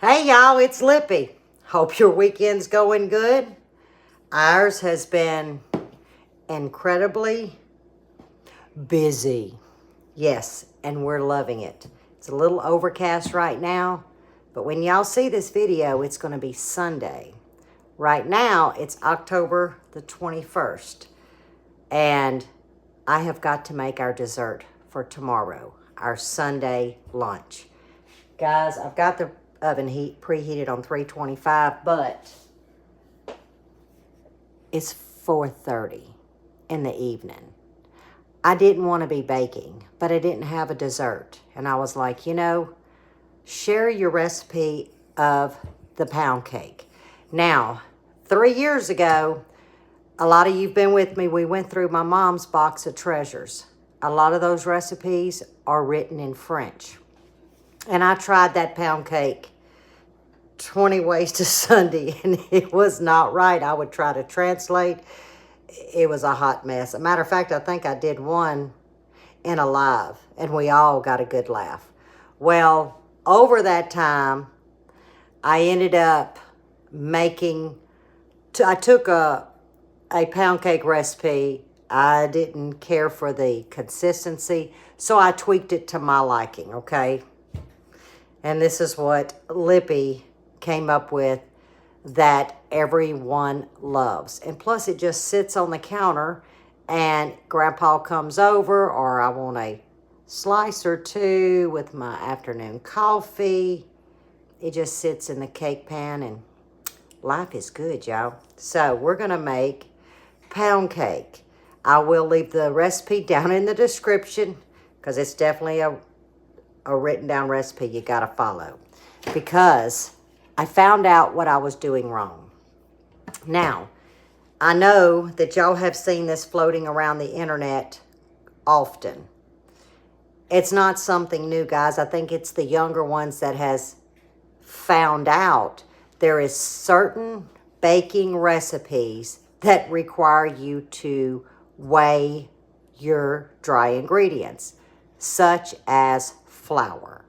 Hey y'all, it's Lippy. Hope your weekend's going good. Ours has been incredibly busy. Yes, and we're loving it. It's a little overcast right now, but when y'all see this video, it's going to be Sunday. Right now, it's October the 21st, and I have got to make our dessert for tomorrow, our Sunday lunch. Guys, I've got the oven preheated on 325, but it's 4:30 in the evening. I didn't want to be baking, but I didn't have a dessert. And I was like, share your recipe of the pound cake. Now, 3 years ago, a lot of you've been with me, we went through my mom's box of treasures. A lot of those recipes are written in French. And I tried that pound cake 20 ways to Sunday, and it was not right. I would try to translate. It was a hot mess. As a matter of fact, I think I did one in a live, and we all got a good laugh. Well, over that time, I ended up I took a pound cake recipe. I didn't care for the consistency, so I tweaked it to my liking, okay? And this is what Lippy came up with that everyone loves. And plus, it just sits on the counter, and Grandpa comes over, or I want a slice or two with my afternoon coffee. It just sits in the cake pan, and life is good, y'all. So we're going to make pound cake. I will leave the recipe down in the description because it's definitely a written down recipe you got to follow, because I found out what I was doing wrong. Now, I know that y'all have seen this floating around the internet often. It's not something new, guys. I think it's the younger ones that has found out there is certain baking recipes that require you to weigh your dry ingredients, such as flour.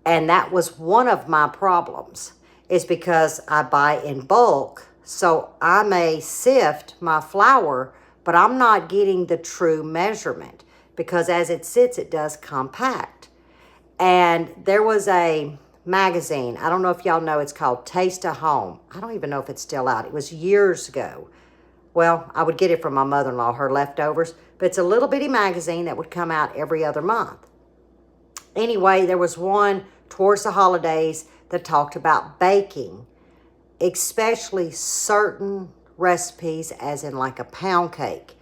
And that was one of my problems, is because I buy in bulk, so I may sift my flour, but I'm not getting the true measurement, because as it sits, it does compact. And there was a magazine, I don't know if y'all know, it's called Taste of Home. I don't even know if it's still out. It was years ago. Well, I would get it from my mother-in-law, her leftovers, but it's a little bitty magazine that would come out every other month. Anyway, there was one towards the holidays that talked about baking, especially certain recipes, as in like a pound cake.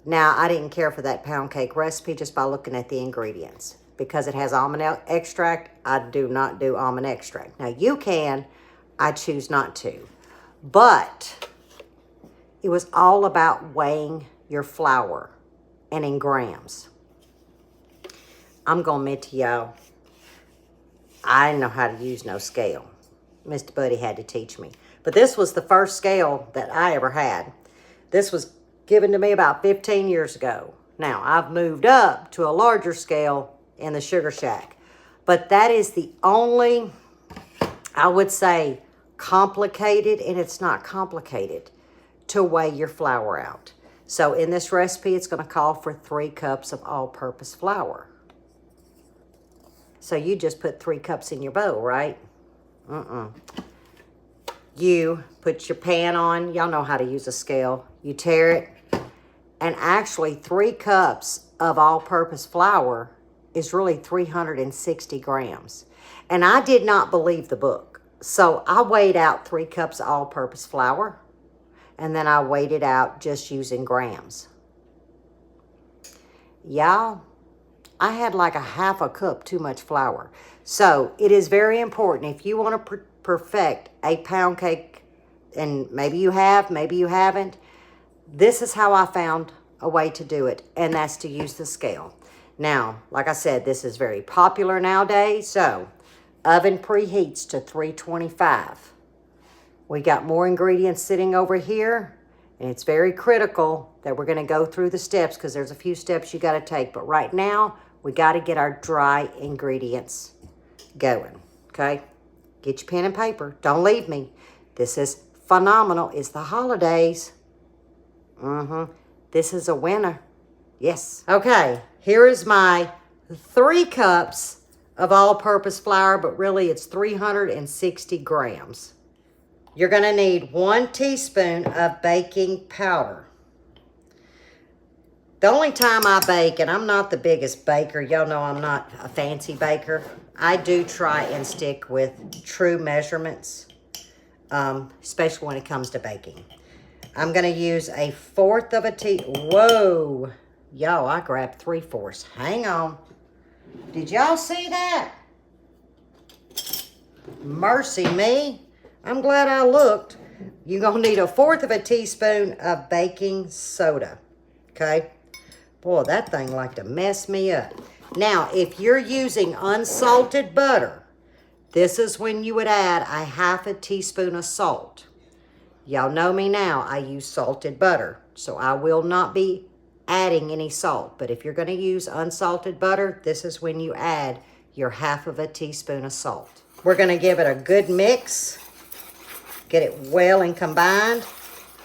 Now, I didn't care for that pound cake recipe just by looking at the ingredients. Because it has almond extract, I do not do almond extract. Now, you can, I choose not to. But it was all about weighing your flour and in grams. I'm going to admit to y'all, I didn't know how to use no scale. Mr. Buddy had to teach me. But this was the first scale that I ever had. This was given to me about 15 years ago. Now, I've moved up to a larger scale in the Sugar Shack. But that is the only, I would say, complicated, and it's not complicated, to weigh your flour out. So in this recipe, it's going to call for 3 cups of all-purpose flour. So you just put 3 cups in your bowl, right? You put your pan on. Y'all know how to use a scale. You tear it. And actually, 3 cups of all-purpose flour is really 360 grams. And I did not believe the book. So I weighed out 3 cups of all-purpose flour. And then I weighed it out just using grams. Y'all, I had like a half a cup too much flour. So it is very important, if you want to perfect a pound cake, and maybe you have, maybe you haven't, this is how I found a way to do it, and that's to use the scale. Now, like I said, this is very popular nowadays, so oven preheats to 325. We got more ingredients sitting over here, and it's very critical that we're going to go through the steps, because there's a few steps you got to take. But right now, we got to get our dry ingredients going, okay? Get your pen and paper. Don't leave me. This is phenomenal. It's the holidays. This is a winner. Yes. Okay, here is my 3 cups of all-purpose flour, but really it's 360 grams. You're going to need 1 teaspoon of baking powder. The only time I bake, and I'm not the biggest baker, y'all know I'm not a fancy baker, I do try and stick with true measurements, especially when it comes to baking. I'm going to use a 1/4 of a whoa, y'all, I grabbed 3/4. Hang on. Did y'all see that? Mercy me. I'm glad I looked. You're going to need a 1/4 of a teaspoon of baking soda. Okay? Boy, that thing like to mess me up. Now, if you're using unsalted butter, this is when you would add a 1/2 teaspoon of salt. Y'all know me now. I use salted butter, so I will not be adding any salt. But if you're going to use unsalted butter, this is when you add your 1/2 teaspoon of salt. We're going to give it a good mix, get it well and combined,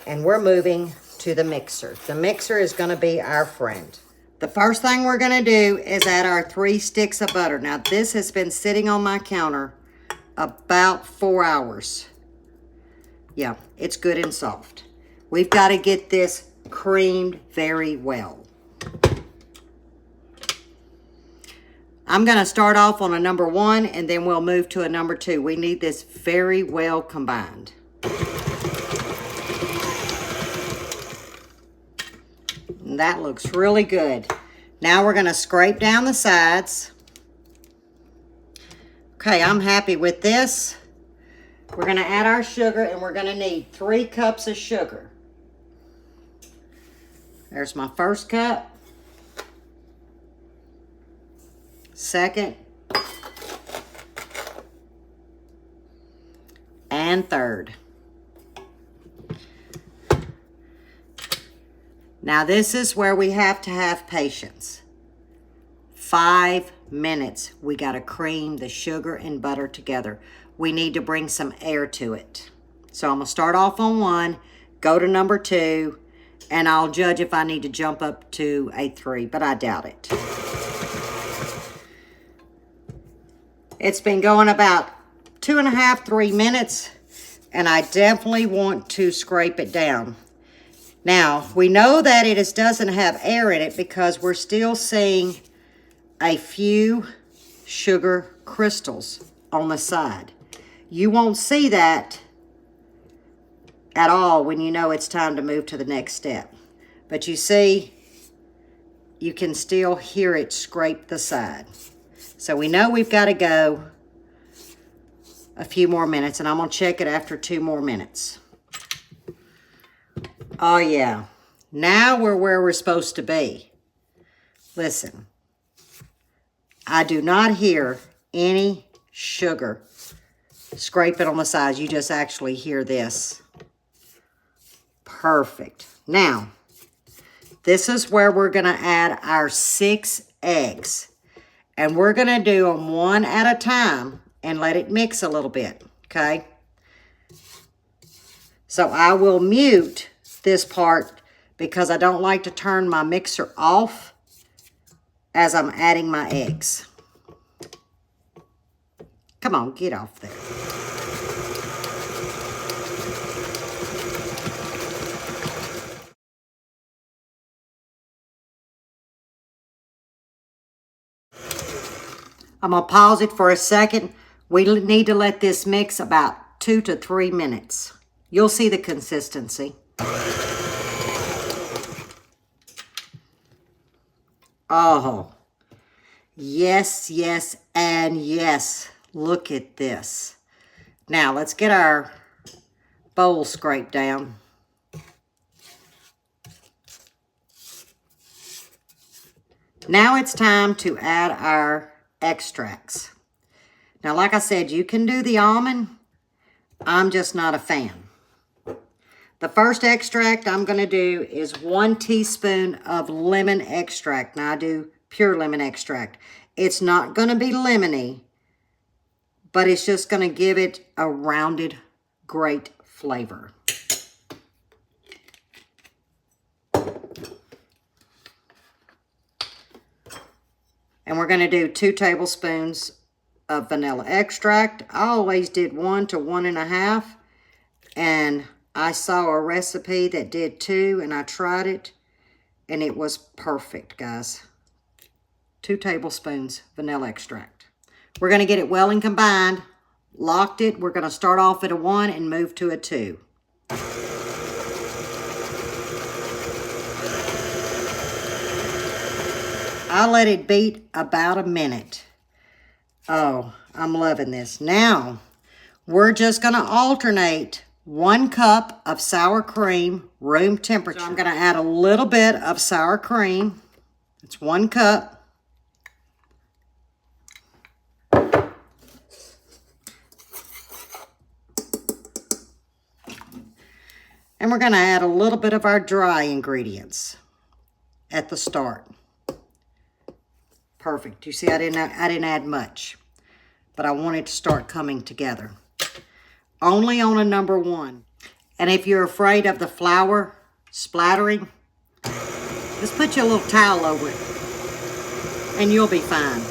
and we're moving to the mixer. The mixer is going to be our friend. The first thing we're going to do is add our 3 sticks of butter. Now, this has been sitting on my counter about 4 hours. Yeah, it's good and soft. We've got to get this creamed very well. I'm going to start off on a number 1, and then we'll move to a number 2. We need this very well combined. And that looks really good. Now we're going to scrape down the sides. Okay, I'm happy with this. We're going to add our sugar, and we're going to need 3 cups of sugar. There's my first cup. Second. And third. Now this is where we have to have patience. 5 minutes. We got to cream the sugar and butter together. We need to bring some air to it. So I'm going to start off on 1, go to number 2, and I'll judge if I need to jump up to a 3, but I doubt it. It's been going about 2.5, 3 minutes, and I definitely want to scrape it down. Now, we know that it doesn't have air in it because we're still seeing a few sugar crystals on the side. You won't see that at all when you know it's time to move to the next step. But you see, you can still hear it scrape the side. So we know we've got to go a few more minutes, and I'm going to check it after 2 more minutes. Oh, yeah. Now we're where we're supposed to be. Listen. I do not hear any sugar scraping on the sides. You just actually hear this. Perfect. Now, this is where we're going to add our 6 eggs. And we're going to do them 1 at a time and let it mix a little bit, okay? So I will mute this part because I don't like to turn my mixer off as I'm adding my eggs. Come on, get off there. I'm going to pause it for a second. We need to let this mix about 2 to 3 minutes. You'll see the consistency. Oh, yes, yes, and yes. Look at this. Now, let's get our bowl scraped down. Now it's time to add our extracts. Now, like I said, you can do the almond. I'm just not a fan. The first extract I'm going to do is 1 teaspoon of lemon extract. Now, I do pure lemon extract. It's not going to be lemony, but it's just going to give it a rounded, great flavor. And we're going to do 2 tablespoons of vanilla extract. I always did 1 to 1.5. And I saw a recipe that did 2, and I tried it. And it was perfect, guys. 2 tablespoons vanilla extract. We're going to get it well and combined. Locked it. We're going to start off at a 1 and move to a 2. I let it beat about a minute. Oh, I'm loving this. Now, we're just going to alternate 1 cup of sour cream, room temperature. So I'm going to add a little bit of sour cream. It's 1 cup. And we're going to add a little bit of our dry ingredients at the start. Perfect. You see, I didn't add much, but I want it to start coming together. Only on a number 1. And if you're afraid of the flour splattering, just put your little towel over it, and you'll be fine.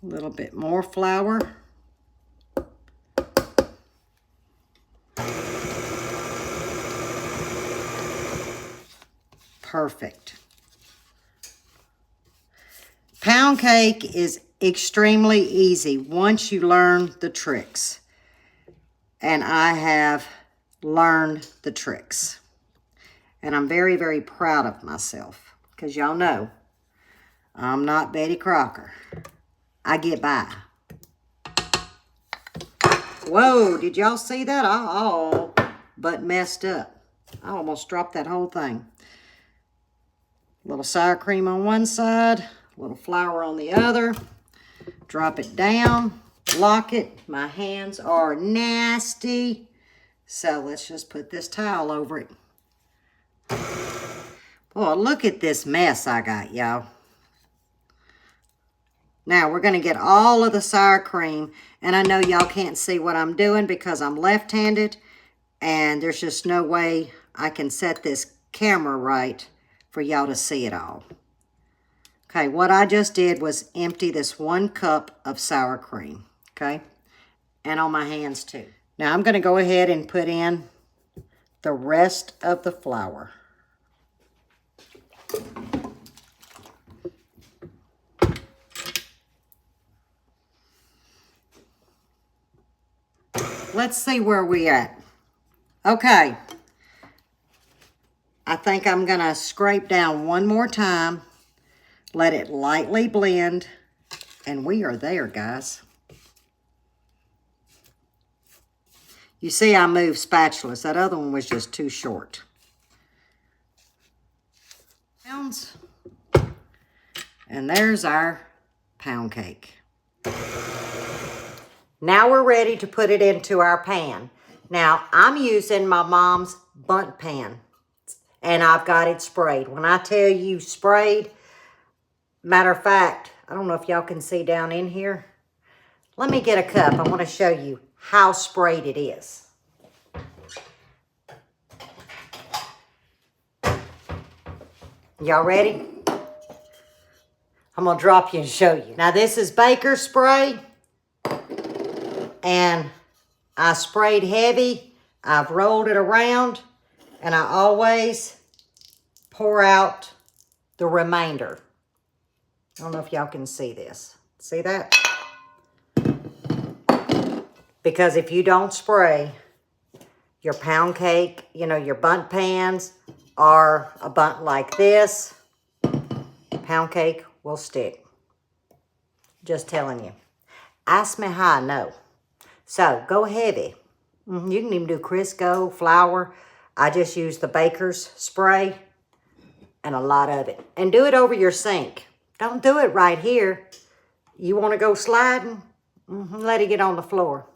A little bit more flour. Perfect. Pound cake is extremely easy once you learn the tricks. And I have learned the tricks. And I'm very, very proud of myself. Because y'all know, I'm not Betty Crocker. I get by. Whoa, did y'all see that? I all but messed up. I almost dropped that whole thing. A little sour cream on one side, a little flour on the other. Drop it down, lock it. My hands are nasty. So let's just put this towel over it. Boy, look at this mess I got, y'all. Now we're going to get all of the sour cream. And I know y'all can't see what I'm doing because I'm left-handed. And there's just no way I can set this camera right for y'all to see it all. Okay, what I just did was empty this 1 cup of sour cream, okay? And on my hands too. Now I'm going to go ahead and put in the rest of the flour. Let's see where we at. Okay. I think I'm going to scrape down one more time. Let it lightly blend. And we are there, guys. You see I moved spatulas. That other one was just too short. And there's our pound cake. Now we're ready to put it into our pan. Now, I'm using my mom's bundt pan. And I've got it sprayed. When I tell you sprayed, matter of fact, I don't know if y'all can see down in here. Let me get a cup. I want to show you how sprayed it is. Y'all ready? I'm going to drop you and show you. Now, this is baker's spray. And I sprayed heavy. I've rolled it around. And I always pour out the remainder. I don't know if y'all can see this. See that? Because if you don't spray your pound cake, you know, your bundt pans, or a bundt like this, pound cake will stick. Just telling you. Ask me how I know. So, go heavy. You can even do Crisco, flour. I just use the baker's spray and a lot of it. And do it over your sink. Don't do it right here. You want to go sliding? Let it get on the floor.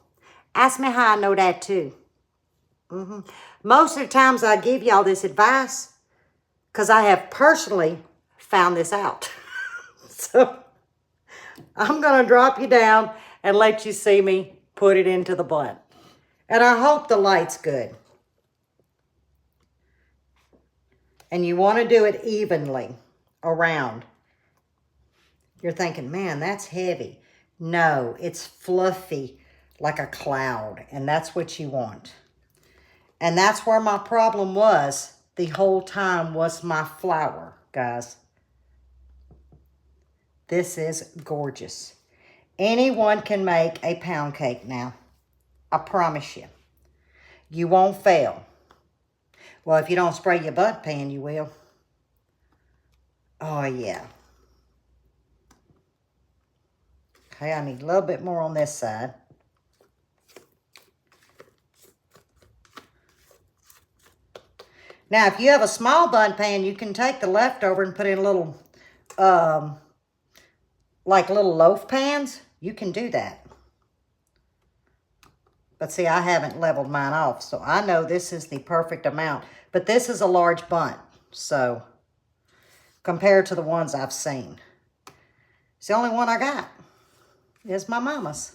Ask me how I know that too. Most of the times I give y'all this advice because I have personally found this out. So I'm going to drop you down and let you see me put it into the bun. And I hope the light's good. And you want to do it evenly around. You're thinking, man, that's heavy. No, it's fluffy like a cloud. And that's what you want. And that's where my problem was the whole time, was my flour, guys. This is gorgeous. Anyone can make a pound cake now. I promise you. You won't fail. Well, if you don't spray your bud pan, you will. Oh, yeah. Okay, I need a little bit more on this side. Now, if you have a small bun pan, you can take the leftover and put in a little, like little loaf pans. You can do that. But see, I haven't leveled mine off, so I know this is the perfect amount. But this is a large bun, so compared to the ones I've seen. It's the only one I got is my mama's.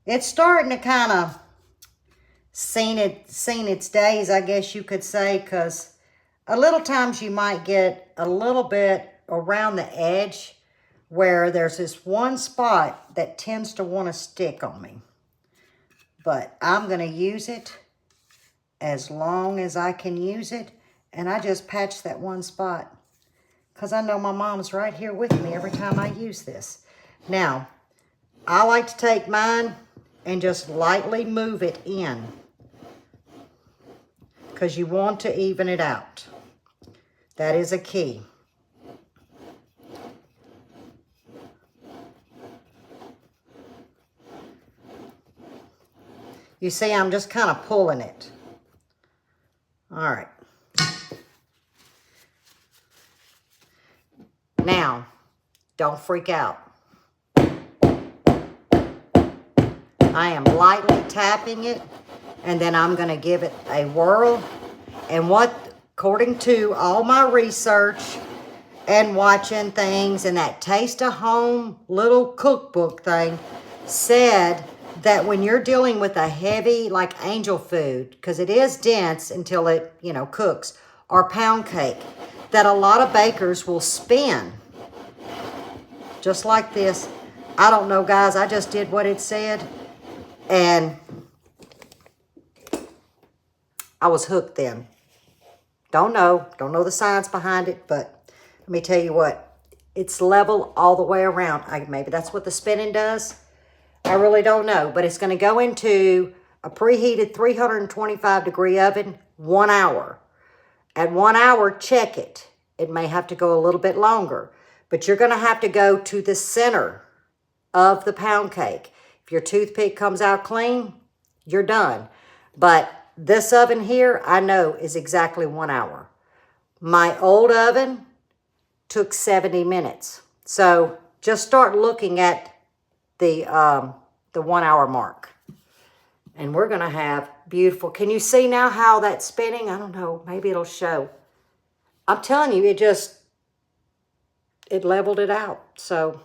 It's starting to kind of seen its days, I guess you could say, because a little times you might get a little bit around the edge where there's this one spot that tends to want to stick on me. But I'm going to use it as long as I can use it, and I just patch that one spot because I know my mom's right here with me every time I use this. Now, I like to take mine and just lightly move it in because you want to even it out. That is a key. You see, I'm just kind of pulling it. All right. Now, don't freak out. I am lightly tapping it, and then I'm going to give it a whirl. And what, according to all my research and watching things and that Taste of Home little cookbook thing, said that when you're dealing with a heavy, like angel food, because it is dense until it, cooks, or pound cake, that a lot of bakers will spin. Just like this. I don't know, guys. I just did what it said. And I was hooked then. Don't know the science behind it, but let me tell you what. It's level all the way around. Maybe that's what the spinning does. I really don't know, but it's going to go into a preheated 325 degree oven, 1 hour. At 1 hour, check it. It may have to go a little bit longer, but you're going to have to go to the center of the pound cake. If your toothpick comes out clean, you're done. But this oven here, I know, is exactly 1 hour. My old oven took 70 minutes. So just start looking at the 1 hour mark. And we're going to have beautiful. Can you see now how that's spinning? I don't know. Maybe it'll show. I'm telling you, it leveled it out. So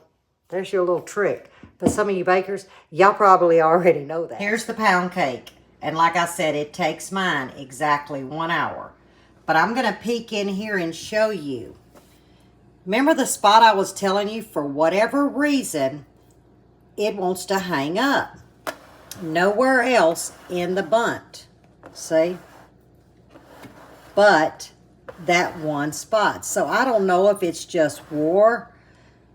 there's your little trick. But some of you bakers, y'all probably already know that. Here's the pound cake. And like I said, it takes mine exactly 1 hour. But I'm going to peek in here and show you. Remember the spot I was telling you, for whatever reason, it wants to hang up. Nowhere else in the bundt. See? But that one spot. So I don't know if it's just war,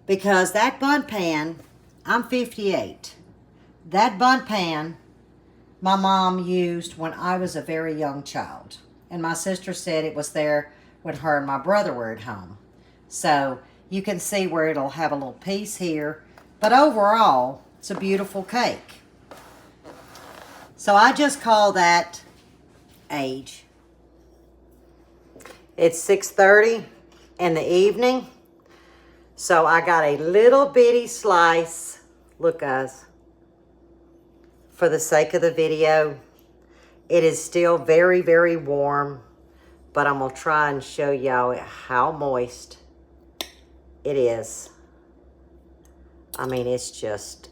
because that bun pan, I'm 58. That bun pan my mom used when I was a very young child. And my sister said it was there when her and my brother were at home. So you can see where it'll have a little piece here. But overall, it's a beautiful cake. So I just call that age. It's 6:30 in the evening. So I got a little bitty slice. Look, guys. For the sake of the video, it is still very, very warm. but I'm going to try and show y'all how moist it is. I mean, it's just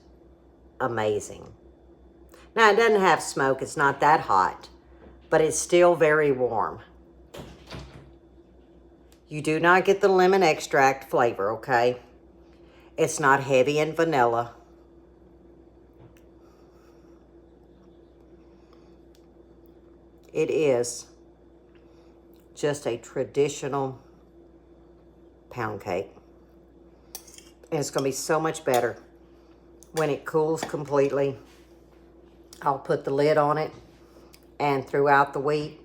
amazing. Now, it doesn't have smoke. It's not that hot, but it's still very warm. You do not get the lemon extract flavor, okay? It's not heavy in vanilla. It is just a traditional pound cake. And it's going to be so much better when it cools completely. I'll put the lid on it, and throughout the week,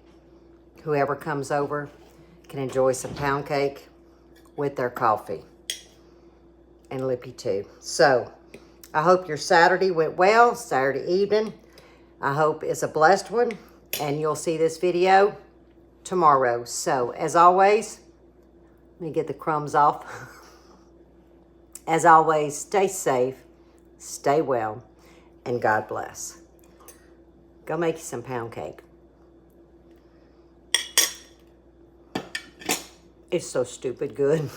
whoever comes over can enjoy some pound cake with their coffee. And Lippy too. So, I hope your Saturday went well, Saturday evening. I hope it's a blessed one, and you'll see this video tomorrow. So, as always, let me get the crumbs off. As always, stay safe, stay well, and God bless. Go make you some pound cake. It's so stupid good.